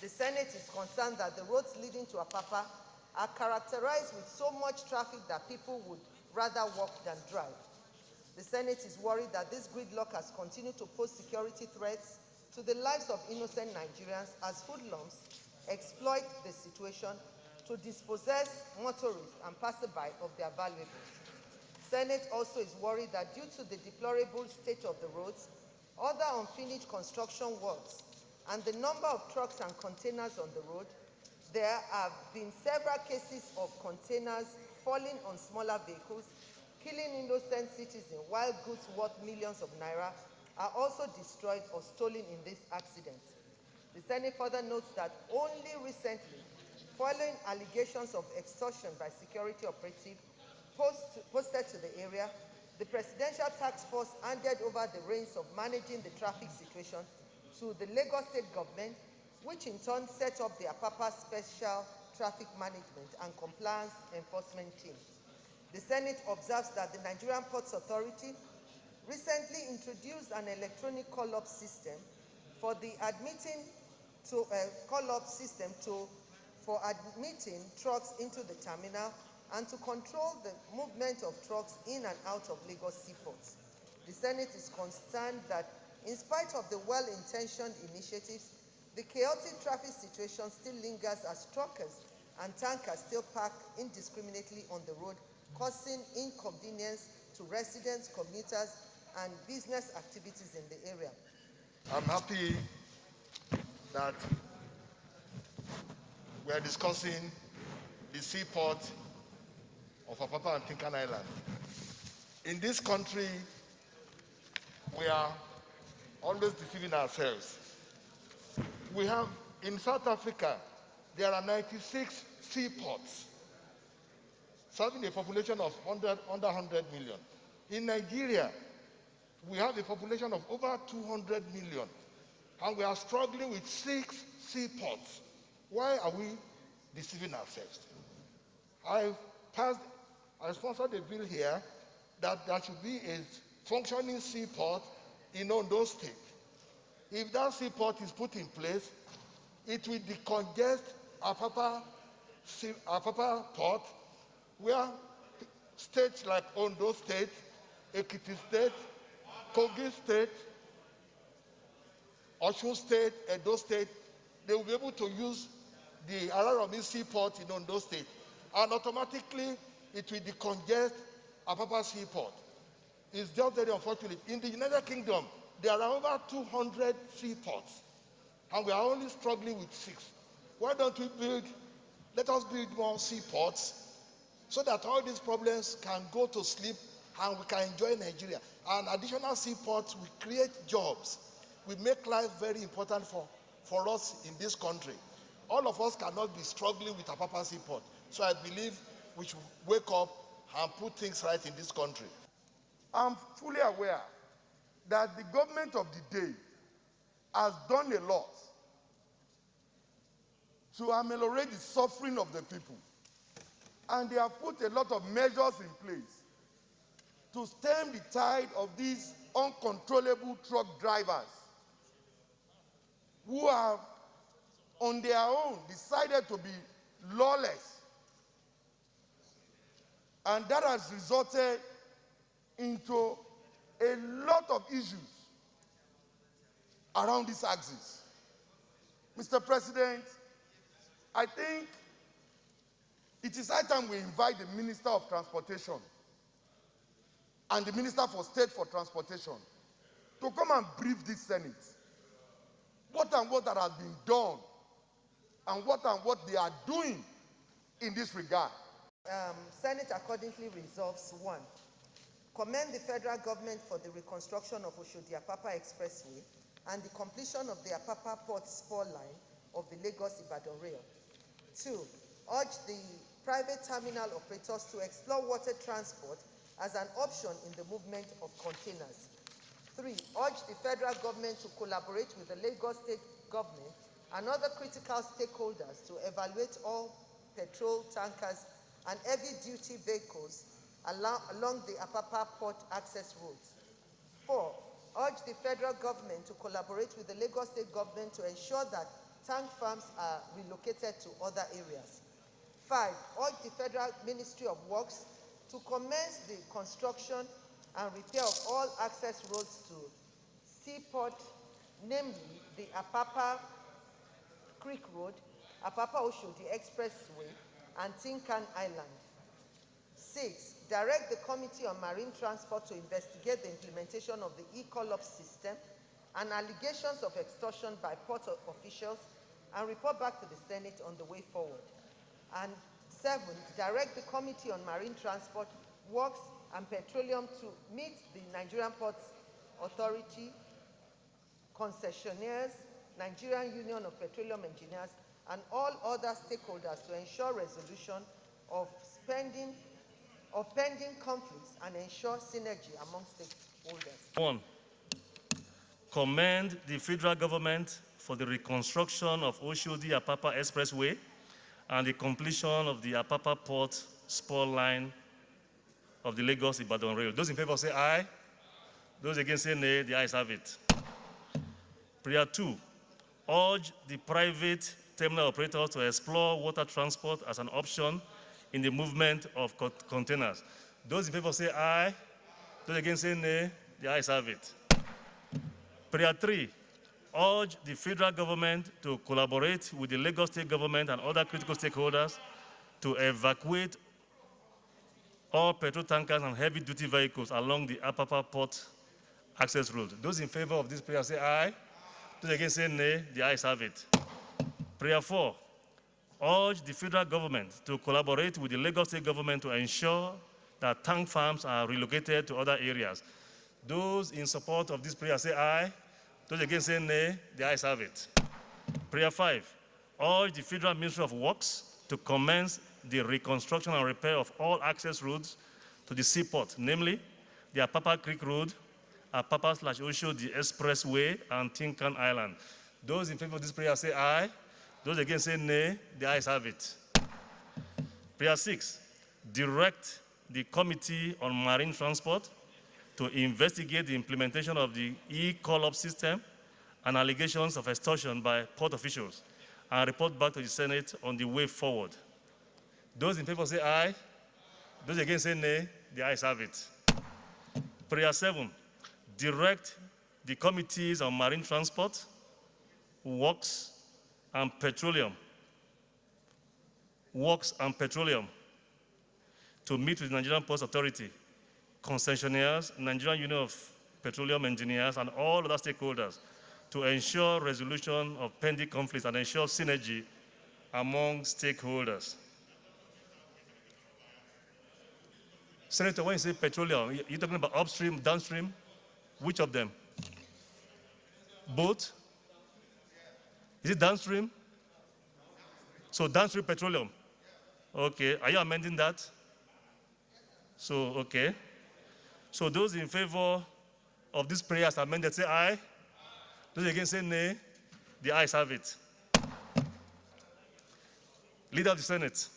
The Senate is concerned that the roads leading to Apapa are characterized with so much traffic that people would rather walk than drive. The Senate is worried that this gridlock has continued to pose security threats to the lives of innocent Nigerians as hoodlums exploit the situation to dispossess motorists and passerby of their valuables. Senate also is worried that due to the deplorable state of the roads, other unfinished construction works, and the number of trucks and containers on the road, there have been several cases of containers falling on smaller vehicles, killing innocent citizens, while goods worth millions of naira are also destroyed or stolen in these accidents. The Senate further notes that only recently, following allegations of extortion by security operatives posted to the area, the Presidential Task Force handed over the reins of managing the traffic situation to the Lagos State government, which in turn set up the Apapa Special Traffic Management and Compliance Enforcement Team. The Senate observes that the Nigerian Ports Authority recently introduced an electronic call-up system for admitting trucks into the terminal and to control the movement of trucks in and out of Lagos seaports. The Senate is concerned that in spite of the well-intentioned initiatives, the chaotic traffic situation still lingers as truckers and tankers still park indiscriminately on the road, causing inconvenience to residents, commuters, and business activities in the area. I'm happy that we are discussing the seaport of Apapa and Tinkan Island. In this country, we are always deceiving ourselves. We have, in South Africa, there are 96 seaports, serving a population of under 100 million. In Nigeria, we have a population of over 200 million, and we are struggling with 6 seaports. Why are we deceiving ourselves? I sponsored a bill here that there should be a functioning seaport in Ondo State. If that seaport is put in place, it will decongest Apapa Port, where states like Ondo State, Ekiti State, Kogi State, Osun State, Edo State, they will be able to use the Araromi Seaport in Ondo State, and automatically it will decongest Apapa Seaport. It's just very unfortunate. In the United Kingdom, there are over 200 seaports, and we are only struggling with 6. Why don't we let us build more seaports so that all these problems can go to sleep and we can enjoy Nigeria. And additional seaports will create jobs. We make life very important for us in this country. All of us cannot be struggling with Apapa Seaport. So I believe we should wake up and put things right in this country. I'm fully aware that the government of the day has done a lot to ameliorate the suffering of the people. And they have put a lot of measures in place to stem the tide of these uncontrollable truck drivers who have, on their own, decided to be lawless. And that has resulted into a lot of issues around this axis. Mr. President, I think it is high time we invite the Minister of Transportation and the Minister for State for Transportation to come and brief this Senate. What that has been done and what they are doing in this regard. Senate accordingly resolves 1. Commend the federal government for the reconstruction of Oshodi-Apapa Expressway and the completion of the Apapa Port Spur Line of the Lagos-Ibadan Rail. 2. Urge the private terminal operators to explore water transport as an option in the movement of containers. 3. Urge the federal government to collaborate with the Lagos State government and other critical stakeholders to evaluate all petrol tankers and heavy-duty vehicles along the Apapa Port access routes. 4. Urge the federal government to collaborate with the Lagos State government to ensure that tank farms are relocated to other areas. 5, urge the Federal Ministry of Works to commence the construction and repair of all access roads to seaport, namely the Apapa Creek Road, Apapa Oshodi Expressway, and Tinkan Island. 6, direct the Committee on Marine Transport to investigate the implementation of the e-call-up system and allegations of extortion by port officials and report back to the Senate on the way forward. And 7, direct the Committee on Marine Transport, Works and Petroleum to meet the Nigerian Ports Authority, concessionaires, Nigerian Union of Petroleum Engineers, and all other stakeholders to ensure resolution of pending conflicts and ensure synergy among stakeholders. 1, commend the federal government for the reconstruction of Oshodi-Apapa Expressway and the completion of the Apapa Port spur line of the Lagos-Ibadan Rail. Those in favor say aye. Those against say nay. The ayes have it. Prayer 2, urge the private terminal operators to explore water transport as an option in the movement of containers. Those in favor say aye. Those against say nay. The ayes have it. Prayer 3, urge the federal government to collaborate with the Lagos State government and other critical stakeholders to evacuate all petrol tankers and heavy-duty vehicles along the Apapa Port access road. Those in favor of this prayer say aye. Those against say nay. The ayes have it. Prayer 4, urge the federal government to collaborate with the Lagos State government to ensure that tank farms are relocated to other areas. Those in support of this prayer say aye. Those against say nay. The ayes have it. Prayer 5, urge the Federal Ministry of Works to commence the reconstruction and repair of all access roads to the seaport, namely the Apapa Creek Road, Apapa/Oshodi Expressway, and Tinkan Island. Those in favor of this prayer say aye. Those against say nay. The ayes have it. Prayer 6, direct the Committee on Marine Transport to investigate the implementation of the e-call-up system and allegations of extortion by port officials and report back to the Senate on the way forward. Those in favor say aye. Those against say nay. The ayes have it. Prayer 7, direct the Committees on Marine Transport, Works and Petroleum to meet with the Nigerian Ports Authority, concessionaires, Nigerian Union of Petroleum Engineers, and all other stakeholders to ensure resolution of pending conflicts and ensure synergy among stakeholders. Senator, when you say petroleum, you're talking about upstream, downstream? Which of them? Both? Is it downstream? So downstream petroleum. Okay. Are you amending that? So, okay. So those in favor of this prayer as amended say aye. Those against say nay. The ayes have it. Leader of the Senate.